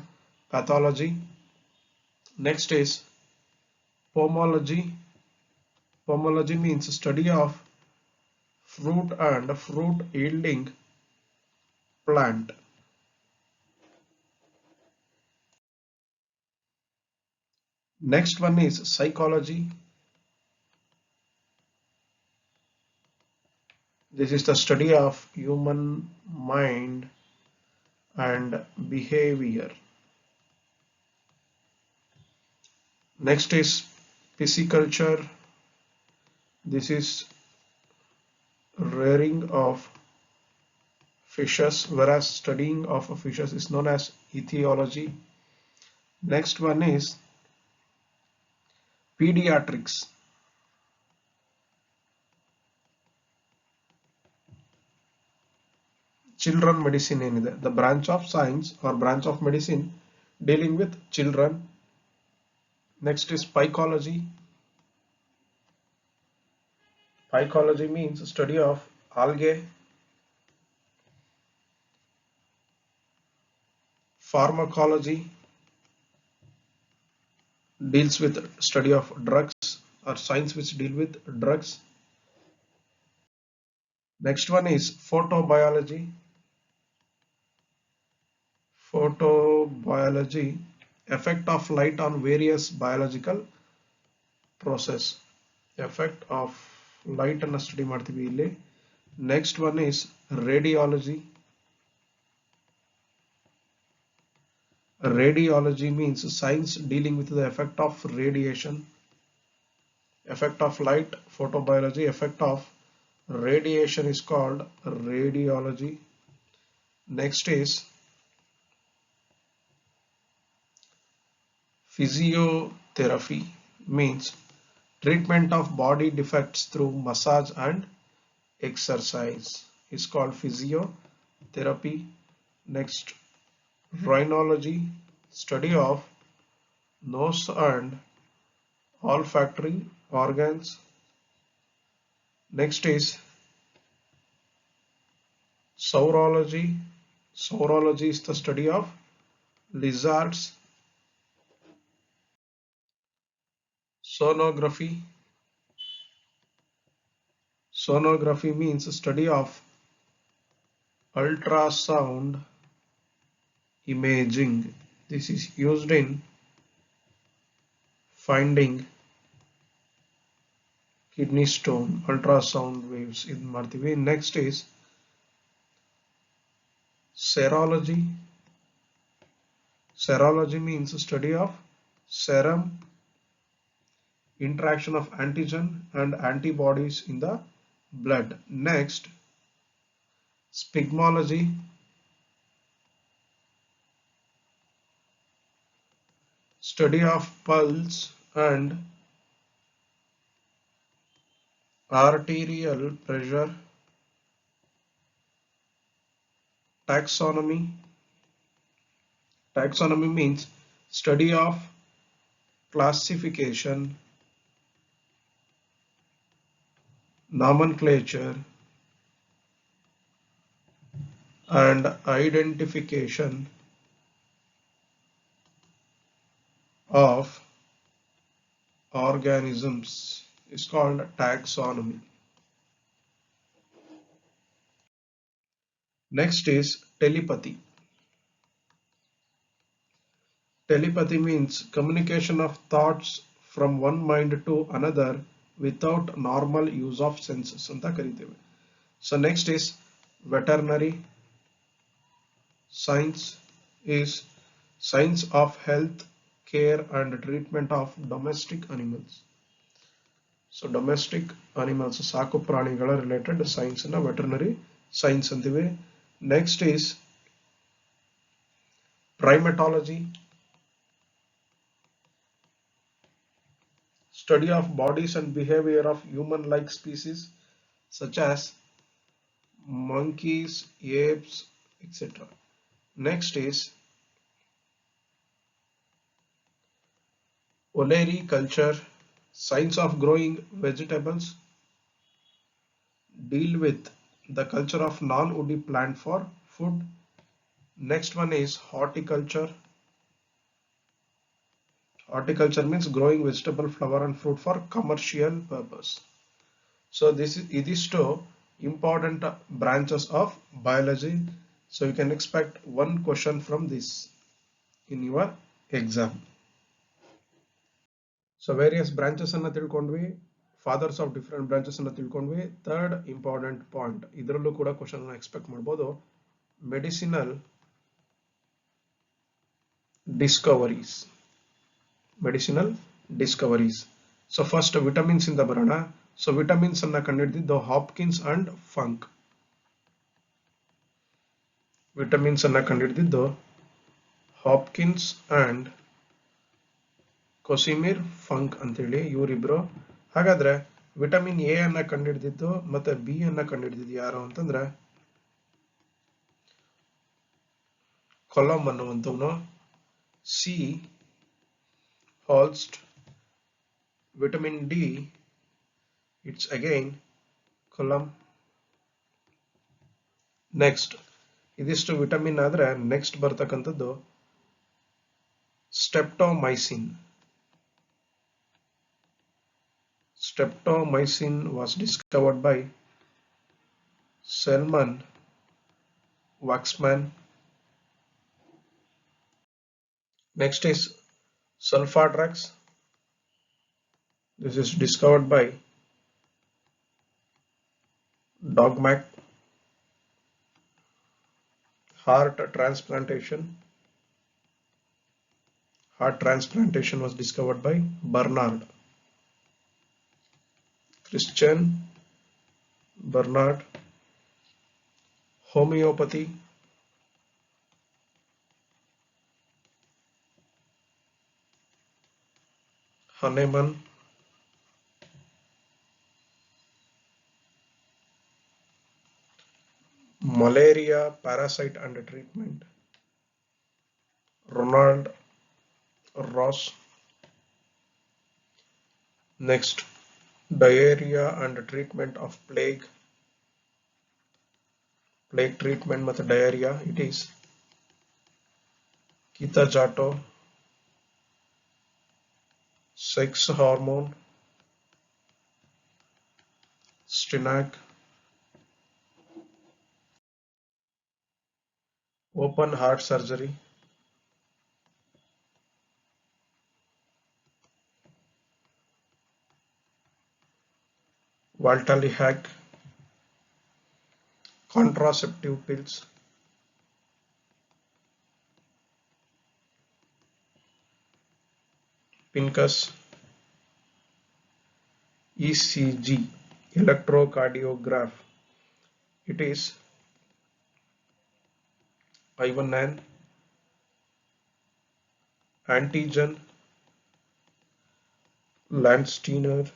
pathology. Next is pomology. Pomology means study of fruit and fruit yielding plant. Next one is psychology. This is the study of human mind and behavior. Next is pisciculture. This is rearing of fishes, whereas studying of fishes is known as ethology. Next one is pediatrics. Children medicine ಏನಿದೆ, the branch of science or branch of medicine dealing with children. Next is pycology. Pycology means study of algae. Pharmacology deals with study of drugs or science which deal with drugs. Next one is photobiology. Photobiology, effect of light on various biological process. Effect of light ಅನ್ನು study ಮಾಡ್ತೀವಿ ಇಲ್ಲಿ. Next one is radiology. Radiology means science dealing with the effect of radiation. Effect of light, photobiology. Effect of radiation is called radiology. Next is physiotherapy, means treatment of body defects through massage and exercise is called physiotherapy. Next, rhinology, study of nose and olfactory organs. Next is saurology. Saurology is the study of lizards. Sonography. Sonography means study of ultrasound imaging. This is used in finding kidney stone. Ultrasound waves in ಮಾಡ್ತೀವಿ. Next is serology. Serology means study of serum, interaction of antigen and antibodies in the blood. Next, sphygmology. Study of pulse and arterial pressure. Taxonomy. Taxonomy means study of classification, nomenclature and identification of organisms is called taxonomy. Next is telepathy. Telepathy means communication of thoughts from one mind to another without normal use of senses ಅಂತ ಕರಿತೇವೆ. So next is veterinary science is science of health care and treatment of domestic animals. So domestic animals ಸಾಕು ಪ್ರಾಣಿಗಳ related science ಅನ್ನ veterinary science ಅಂತೀವಿ. Next is primatology. Study of bodies and behavior of human-like species such as monkeys, apes, etc. Next is olericulture, science of growing vegetables, deal with the culture of non-woody plant for food. Next one is horticulture. Horticulture means growing vegetable, flower and fruit for commercial purpose. So this is these two important branches of biology. So you can expect one question from this in your exam. So various branches ಅನ್ನ ತಿಳ್ಕೊಂಡ್ವಿ, fathers of different branches ಅನ್ನ ತಿಳ್ಕೊಂಡ್ವಿ. Third important point, ಇದರಲ್ಲೂ ಕೂಡ question ಅನ್ನ expect ಮಾಡಬಹುದು, medicinal discoveries. Medicinal discoveries. So first vitamins ಇಂದ ಬರೋಣ. So vitamins ಅನ್ನ ಕಂಡುಹಿಡಿದಿದ್ದು ಹಾಪ್ಕಿನ್ಸ್ ಅಂಡ್ ಫಂಕ್. ವಿಟಮಿನ್ಸ್ ಅನ್ನ ಕಂಡುಹಿಡಿದಿದ್ದು ಹಾಪ್ಕಿನ್ಸ್ ಅಂಡ್ ಕೊಸಿಮಿರ್ ಫಂಕ್ ಅಂತೇಳಿ ಇವರಿಬ್ರು. ಹಾಗಾದ್ರೆ ವಿಟಮಿನ್ ಎ ಅನ್ನ ಕಂಡುಹಿಡಿದಿದ್ದು ಮತ್ತೆ ಬಿ ಅನ್ನ ಕಂಡುಹಿಡಿದಿದ್ದು ಯಾರು ಅಂತಂದ್ರೆ column ಅನ್ನುವಂಥವನು, C ಹಾಲ್ಸ್ಟ್. Vitamin D it's again column. Next ಇದಿಷ್ಟು ವಿಟಮಿನ್ ಆದ್ರೆ ನೆಕ್ಸ್ಟ್ ಬರ್ತಕ್ಕಂಥದ್ದು streptomycin. Streptomycin was discovered by Selman Waxman. Next is sulfadrax. This is discovered by Dogmack. Heart transplantation. Heart transplantation was discovered by Bernard. Christian Bernard, homeopathy, Hahnemann, malaria parasite and treatment, Ronald Ross. Next, diarrhea and treatment of plague treatment method diarrhea, it is Kita-Jato, sex hormone, Stinac, open heart surgery, Valtali-Hack, contraceptive pills, Pincus, ECG, electrocardiograph, it is Ivan, antigen, Landsteiner,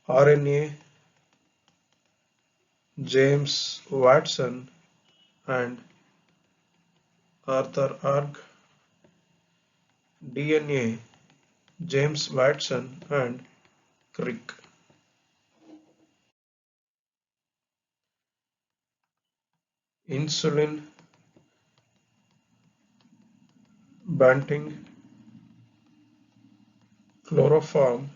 RNA, James Watson and Arthur Arg, DNA, James Watson and Crick. Insulin, Banting, chloroform,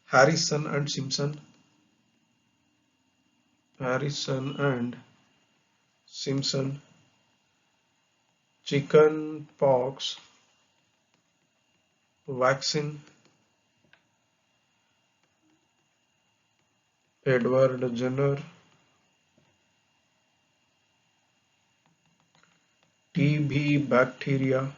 Harrison and Simpson, Harrison and Simpson, chicken pox vaccine, Edward Jenner, TB bacteria,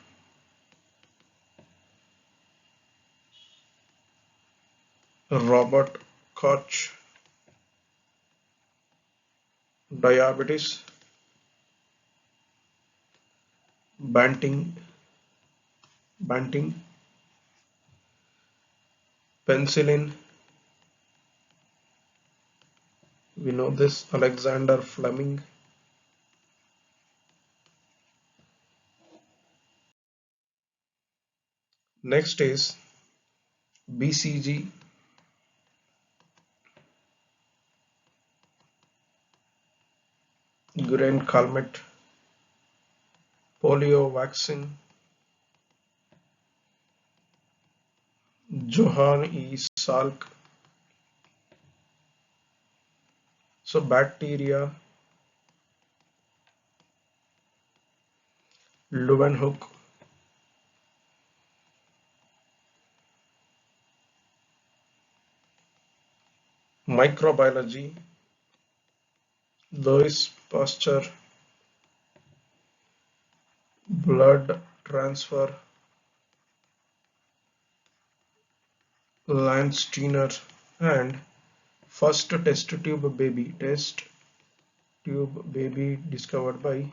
Robert Koch, diabetes, Banting, Banting, penicillin, we know this, Alexander Fleming. Next is BCG, Gurren Calmet, polio vaccine, Johann E. Salk. So bacteria, Leeuwenhoek, microbiology, Louis Pasteur, blood transfer, Landsteiner, and first test tube baby discovered by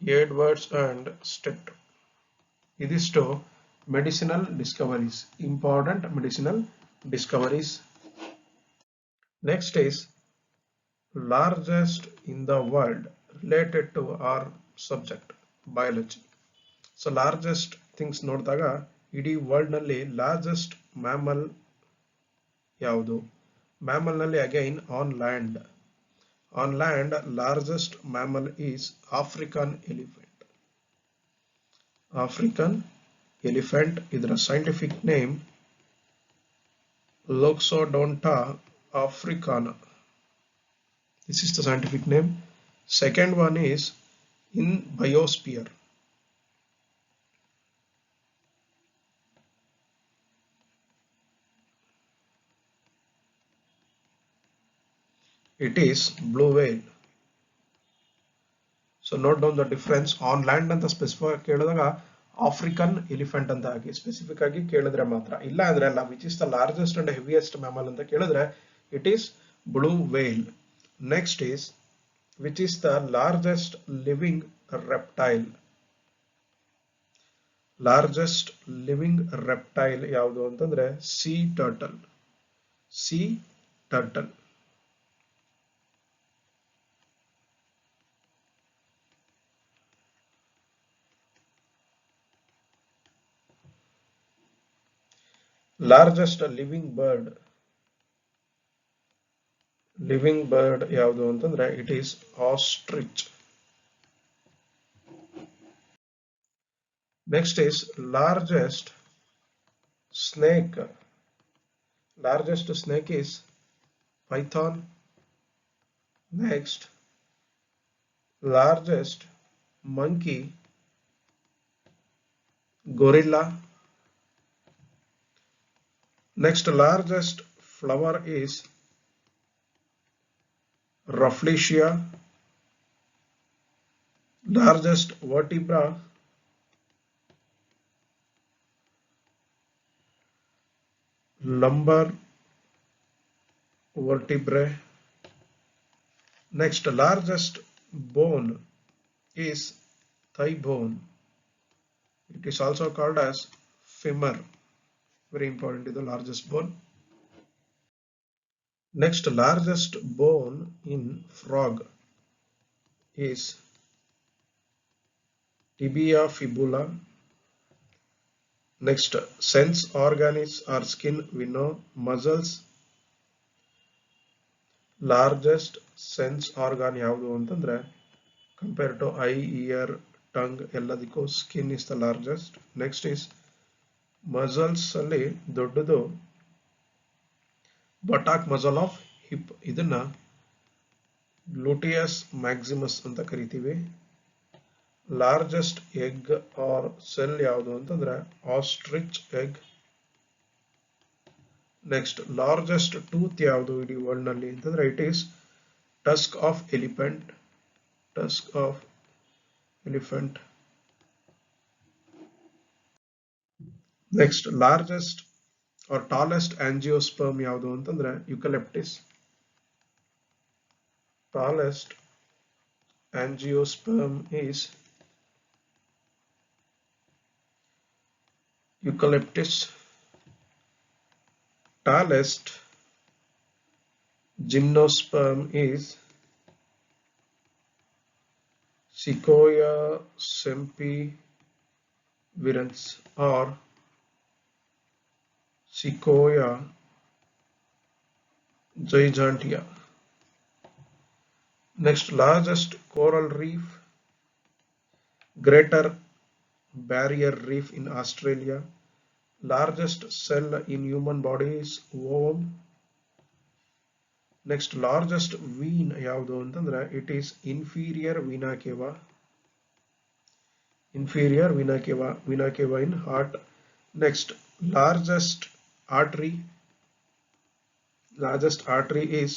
Edwards and Stett. Idisto medicinal discoveries, important medicinal discoveries. Next is largest in the world related to our subject biology. So largest things ನೋಡಿದಾಗ ಇಡೀ world ನಲ್ಲಿ largest mammal ಯಾವುದು? Mammal ನಲ್ಲಿ again on land largest mammal is African elephant. African elephant, ಇದರ scientific name Loxodonta africana. This is the scientific name. Second one is in biosphere. It is blue whale. So note down the difference. On land ಅಂತ specific ಕೇಳಿದಾಗ African elephant ಅಂತ ಆಗಿ specific ಆಗಿ ಕೇಳಿದ್ರೆ ಮಾತ್ರ, ಇಲ್ಲ ಅಂದ್ರೆ ಅಲ್ಲ. Which is the largest and heaviest mammal ಅಂತ ಕೇಳಿದ್ರೆ it is blue whale. Next is which is the largest living reptile. Largest living reptile ಯಾವುದು ಅಂತಂದ್ರೆ sea turtle. Sea turtle. Largest living bird. Living bird ಯಾವುದು ಅಂತಂದ್ರೆ it is ostrich. Next is largest snake. Largest snake is python. Next, largest monkey, gorilla. Next, largest flower is Rafflesia. Largest vertebra, lumbar vertebrae. Next, largest bone is thigh bone. It is also called as femur. Very important, is the largest bone. Next, largest bone in frog is tibia fibula. Next, sense organs or skin, we know muscles. Largest sense organ ಯಾವುದು ಅಂತಂದ್ರೆ compared to eye, ear, tongue ಎಲ್ಲದಕ್ಕೂ skin is the largest. Next is muscles ಅಲ್ಲಿ ದೊಡ್ಡದು buttock muscle of hip. ಇದನ್ನ gluteus maximus ಅಂತ ಕರಿತೀವಿ. Largest egg R cell ಯಾವುದು ಅಂತಂದ್ರೆ ostrich egg. Next, largest tooth ಯಾವುದು ಇಡೀ ವರ್ಲ್ಡ್ ನಲ್ಲಿ ಅಂತಂದ್ರೆ it is tusk of elephant. Tusk of elephant. Next, largest or tallest angiosperm ಯಾವುದು ಅಂತಂದ್ರೆ eucalyptus. Tallest angiosperm is eucalyptus. Tallest gymnosperm is Sequoia sempervirens or Sequoia gigantea. Next, largest coral reef, Greater Barrier Reef in Australia. Largest cell in human body is ovum. Next, largest vein ಯಾವುದು ಅಂತಂದ್ರೆ it is inferior vena cava. Inferior vena cava. Vena cava in heart. Next, largest artery. Largest artery is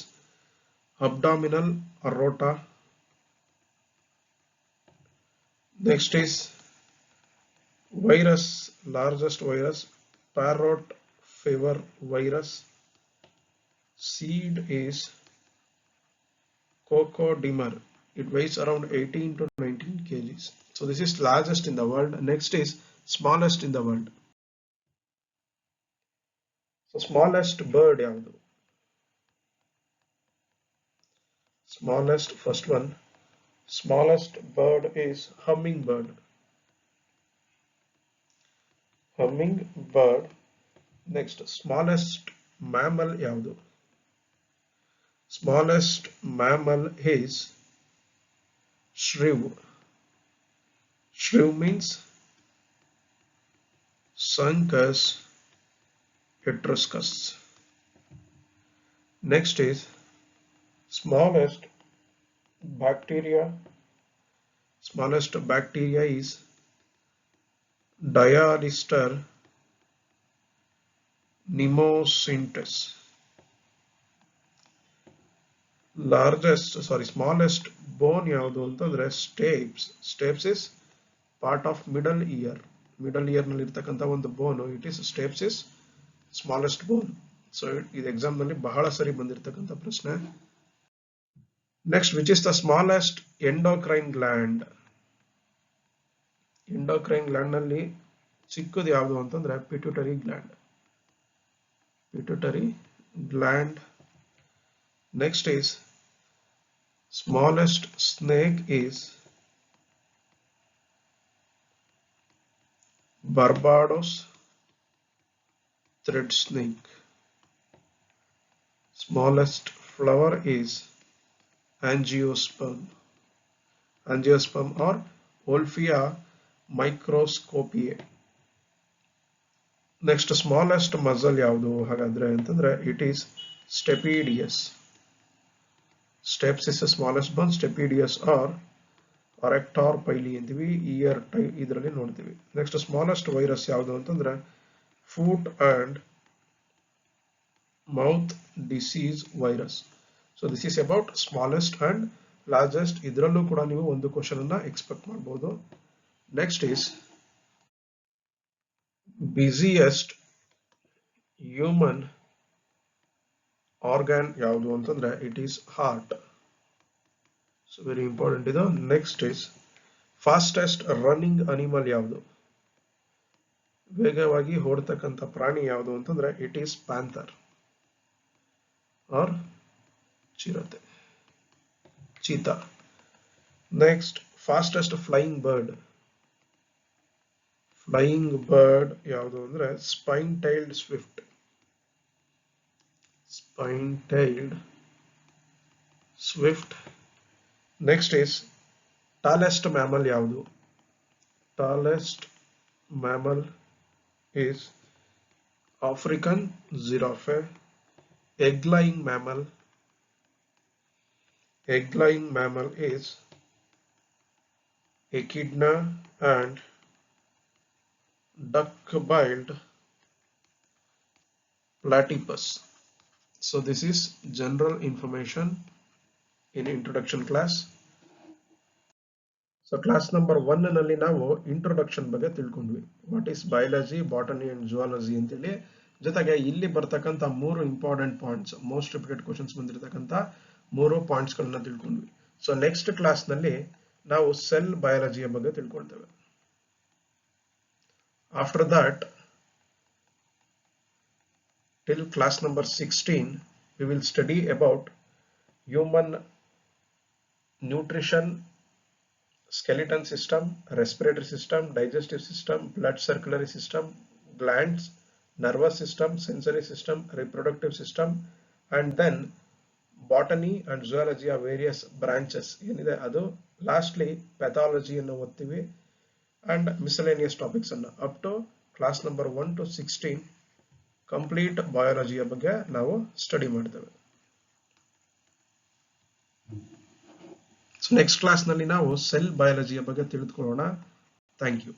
abdominal aorta. Next is virus. Largest virus, parrot fever virus. Seed is cocodemur. It weighs around 18 to 19 kgs. So this is largest in the world. Next is smallest in the world. So smallest bird ಯಾವುದು? Smallest, first one, smallest bird is hummingbird. Hummingbird. Next, smallest mammal ಯಾವುದು? Smallest mammal is shrew. Shrew means Suncus etruscus. Next is smallest bacteria. Smallest bacteria is Dialister pneumocyntis. Smallest bone ಯಾವುದು ಅಂತಂದ್ರೆ stapes is part of middle ear ನಲ್ಲಿ ಇರ್ತಕ್ಕಂಥ ಒಂದು bone. It is stapes is smallest bone. So ಇದು exam ನಲ್ಲಿ ಬಹಳ ಸರಿ ಬಂದಿರತಕ್ಕಂಥ ಪ್ರಶ್ನೆ. Next, which is the smallest endocrine gland? Endocrine gland ನಲ್ಲಿ ಚಿಕ್ಕದು ಯಾವುದು ಅಂತಂದ್ರೆ pituitary gland. Next is smallest snake is Barbados thread snake. Smallest flower is angiosperm or Wolfia microscopiae. Next, smallest muscle ಯಾವುದು ಹಾಗಾದ್ರೆ ಅಂತಂದ್ರೆ it is stapedius. Steps is the smallest bone, stapedius or erector pili ಅಂತೀವಿ, ear type ಇದರಲ್ಲಿ ನೋಡ್ತೀವಿ. Next, smallest virus ಯಾವುದು ಅಂತಂದ್ರೆ foot and mouth disease virus. So this is about smallest and largest. ಇದರಲ್ಲೂ ಕೂಡ ನೀವು ಒಂದು ಕ್ವಶನ್ ಅನ್ನ ಎಕ್ಸ್ಪೆಕ್ಟ್ ಮಾಡಬಹುದು. Next is busiest human organ ಯಾವುದು ಅಂತಂದ್ರೆ it is heart. So very important ಇದು. Next is fastest running animal ಯಾವುದು? ವೇಗವಾಗಿ ಓಡತಕ್ಕಂಥ ಪ್ರಾಣಿ ಯಾವುದು ಅಂತಂದ್ರೆ it is panther or cheetah. Next, fastest flying bird ಯಾವುದು ಅಂದ್ರೆ spine tailed swift. Next is tallest mammal ಯಾವುದು? Tallest mammal is African giraffe. Egg-laying mammal is echidna and duck-billed platypus. So this is general information in introduction class. So class number 1 ನಲ್ಲಿ ನಾವು introduction ಬಗ್ಗೆ ತಿಳ್ಕೊಂಡ್ವಿ. What is biology, botany and zoology ಅಂತೇಳಿ. ಜೊತೆಗೆ ಇಲ್ಲಿ ಬರ್ತಕ್ಕಂಥ 3 important points, most repeated questions ಬಂದಿರತಕ್ಕಂಥ 3 points ಗಳನ್ನ ತಿಳ್ಕೊಂಡ್ವಿ. ಸೊ ನೆಕ್ಸ್ಟ್ ಕ್ಲಾಸ್ ನಲ್ಲಿ ನಾವು ಸೆಲ್ ಬಯಾಲಜಿಯ ಬಗ್ಗೆ ತಿಳ್ಕೊಳ್ತೇವೆ. After that till class number 16 we will study about human nutrition, skeleton system, respiratory system, digestive system, blood circulatory system, glands, nervous system, sensory system, reproductive system, and then botany and zoology of various branches ಏನಿದೆ ಅದು. Lastly pathology ಅನ್ನು ಓದ್ತೀವಿ and miscellaneous topics ಅನ್ನು. Up to class number 1 to 16 complete ಬಯಾಲಜಿಯ ಬಗ್ಗೆ ನಾವು study ಮಾಡ್ತೇವೆ. Next class ನಲ್ಲಿ ನಾವು ಸೆಲ್ ಬಯಾಲಜಿಯ ಬಗ್ಗೆ ತಿಳಿದುಕೊಳ್ಳೋಣ. Thank you.